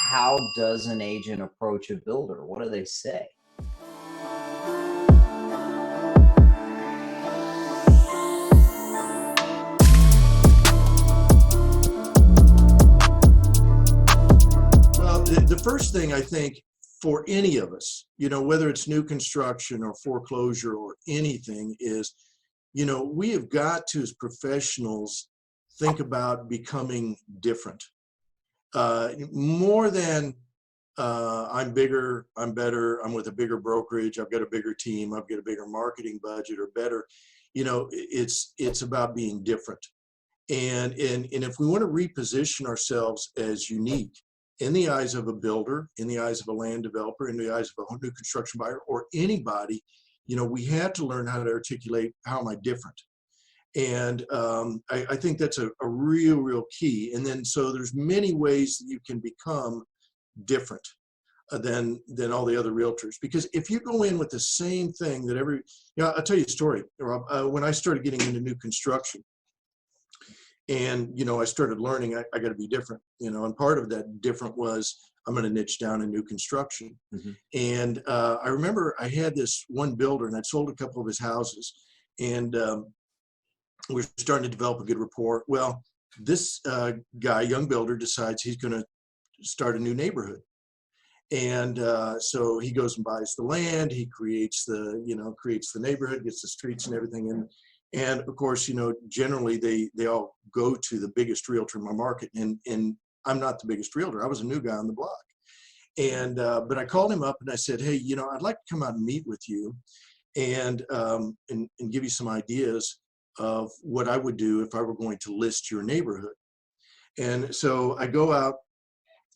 how does an agent approach a builder? What do they say? Well, the first thing I think for any of us, whether it's new construction or foreclosure or anything is, we have got to, as professionals, think about becoming different. More than I'm bigger, I'm better, I'm with a bigger brokerage, I've got a bigger team, I've got a bigger marketing budget or better, it's about being different. And if we want to reposition ourselves as unique in the eyes of a builder, in the eyes of a land developer, in the eyes of a new construction buyer, or anybody, we have to learn how to articulate, how am I different? And I think that's a real key. And then, so there's many ways that you can become different than all the other realtors. Because if you go in with the same thing that I'll tell you a story, Rob. When I started getting into new construction, and, I started learning, I got to be different, and part of that different was I'm going to niche down in new construction. Mm-hmm. And I remember I had this one builder, and I'd sold a couple of his houses, and we're starting to develop a good rapport. Well, this guy, young builder, decides he's going to start a new neighborhood. And so he goes and buys the land, he creates the neighborhood, gets the streets and everything in. And of course, generally they all go to the biggest realtor in my market, and I'm not the biggest realtor. I was a new guy on the block. And but I called him up and I said, hey, I'd like to come out and meet with you and give you some ideas of what I would do if I were going to list your neighborhood. And so I go out.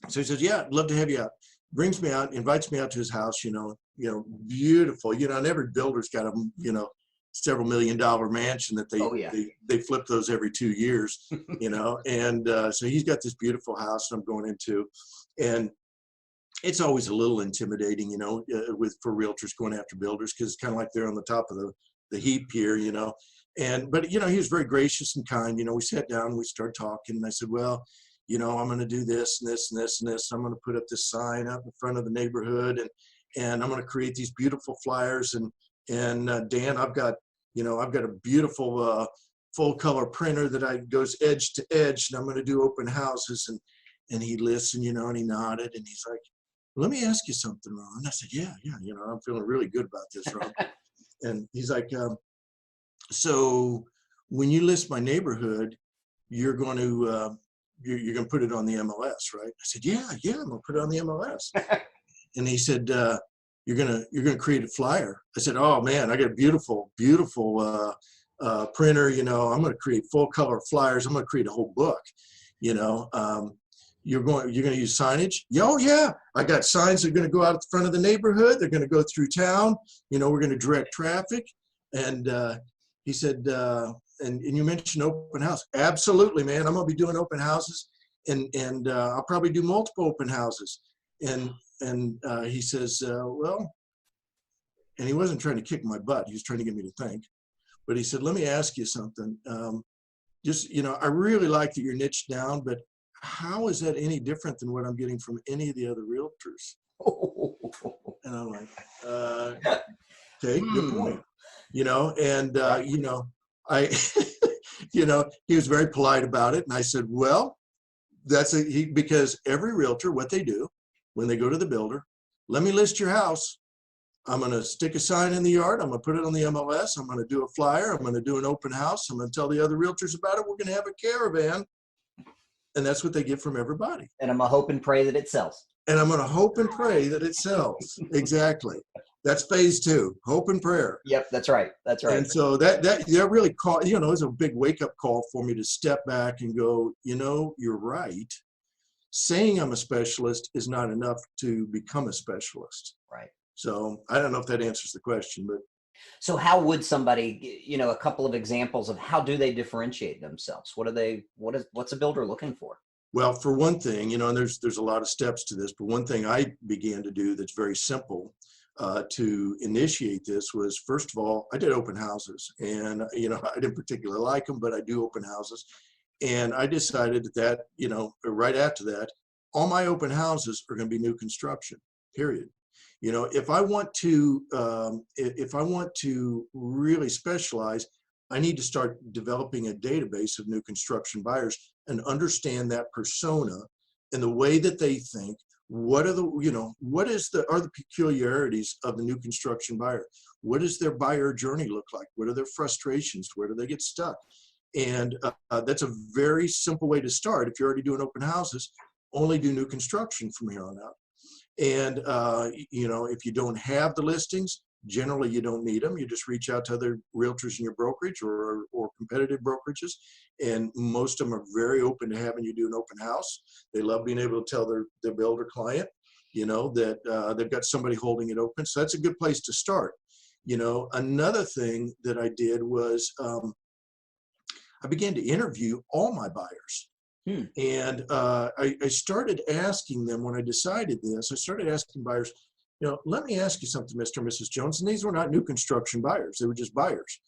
So he says, yeah, I'd love to have you out. Brings me out, invites me out to his house, beautiful. And every builder's got a, several $1 million mansion that they flip those every 2 years, and so he's got this beautiful house that I'm going into, and it's always a little intimidating, for realtors going after builders, because it's kind of like they're on the top of the heap here, but he was very gracious and kind. We sat down and we started talking, and I said, well, I'm going to do this and this and this and this. I'm going to put up this sign up in front of the neighborhood, and I'm going to create these beautiful flyers. And Dan, I've got a beautiful full color printer that goes edge to edge, and I'm going to do open houses. And he listened, and he nodded, and he's like, let me ask you something, Ron. And I said, yeah, I'm feeling really good about this, Ron. And he's like, so when you list my neighborhood, you're going to put it on the MLS, right? I said, yeah, I'm going to put it on the MLS. And he said, you're gonna create a flyer. I said, oh man, I got a beautiful printer. I'm gonna create full color flyers. I'm gonna create a whole book. You're gonna use signage. Oh yeah, I got signs that are gonna go out at the front of the neighborhood. They're gonna go through town. We're gonna direct traffic. And he said, and you mentioned open house. Absolutely, man. I'm gonna be doing open houses, and I'll probably do multiple open houses. And he says, well, and he wasn't trying to kick my butt. He was trying to get me to think. But he said, let me ask you something. I really like that you're niched down, but how is that any different than what I'm getting from any of the other realtors? And I'm like, okay, good point. I, he was very polite about it. And I said, well, because every realtor, what they do, when they go to the builder, let me list your house. I'm going to stick a sign in the yard. I'm going to put it on the MLS. I'm going to do a flyer. I'm going to do an open house. I'm going to tell the other realtors about it. We're going to have a caravan. And that's what they get from everybody. And I'm going to hope and pray that it sells. And I'm going to hope and pray that it sells. Exactly. That's phase 2, hope and prayer. Yep, that's right. That's right. And so that really called, it was a big wake-up call for me to step back and go, you're right. Saying I'm a specialist is not enough to become a specialist. Right. So I don't know if that answers the question, but. So how would somebody, a couple of examples of how do they differentiate themselves? What's a builder looking for? Well, for one thing, and there's a lot of steps to this, but one thing I began to do that's very simple to initiate this was, first of all, I did open houses, and, I didn't particularly like them, but I do open houses. And I decided that, right after that, all my open houses are going to be new construction, period. You know, if I want to really specialize, I need to start developing a database of new construction buyers and understand that persona and the way that they think. What are the, you know, what is the, are the peculiarities of the new construction buyer? What does their buyer journey look like? What are their frustrations? Where do they get stuck? And that's a very simple way to start. If you're already doing open houses, only do new construction from here on out. And, you know, if you don't have the listings, generally you don't need them. You just reach out to other realtors in your brokerage or competitive brokerages. And most of them are very open to having you do an open house. They love being able to tell their builder client, you know, that they've got somebody holding it open. So that's a good place to start. You know, another thing that I did was I began to interview all my buyers. And I started asking them when I decided this, I started asking buyers, you know, let me ask you something, Mr. and Mrs. Jones. And these were not new construction buyers. They were just buyers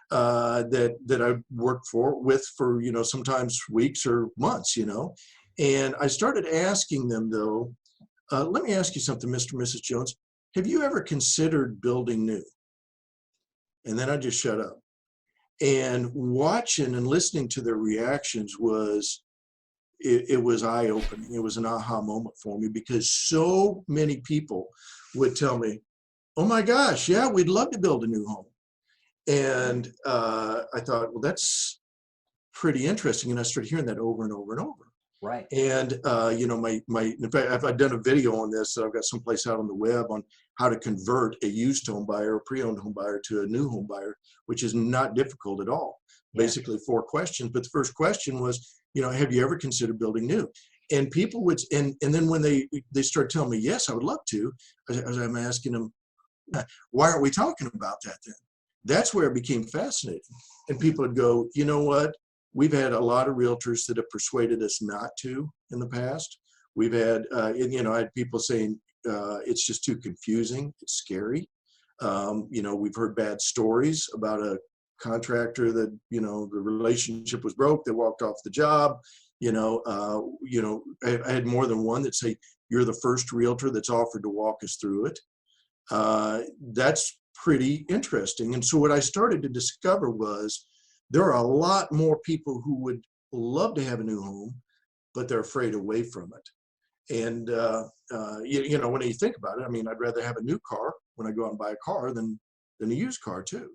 that I worked with for, you know, sometimes weeks or months, you know. And I started asking them, though, let me ask you something, Mr. and Mrs. Jones. Have you ever considered building new? And then I just shut up. And watching and listening to their reactions was, it was eye-opening. It was an aha moment for me, because so many people would tell me, oh my gosh, yeah, we'd love to build a new home. And I thought, well, that's pretty interesting. And I started hearing that over and over and over. Right. And, you know, in fact, I've done a video on this, so I've got someplace out on the web on how to convert a used home buyer, a pre-owned home buyer to a new home buyer, which is not difficult at all. Yeah. Basically 4 questions. But the first question was, you know, have you ever considered building new? And people would, and then when they start telling me, yes, I would love to, as I'm asking them, why aren't we talking about that then? That's where it became fascinating. And people would go, you know what? We've had a lot of realtors that have persuaded us not to in the past. We've had, you know, I had people saying, it's just too confusing. It's scary. You know, we've heard bad stories about a contractor that, you know, the relationship was broke, they walked off the job. You know, I had more than one that say, you're the first realtor that's offered to walk us through it. That's pretty interesting. And so what I started to discover was there are a lot more people who would love to have a new home, but they're afraid away from it. And, you know, when you think about it, I mean, I'd rather have a new car when I go out and buy a car than a used car too.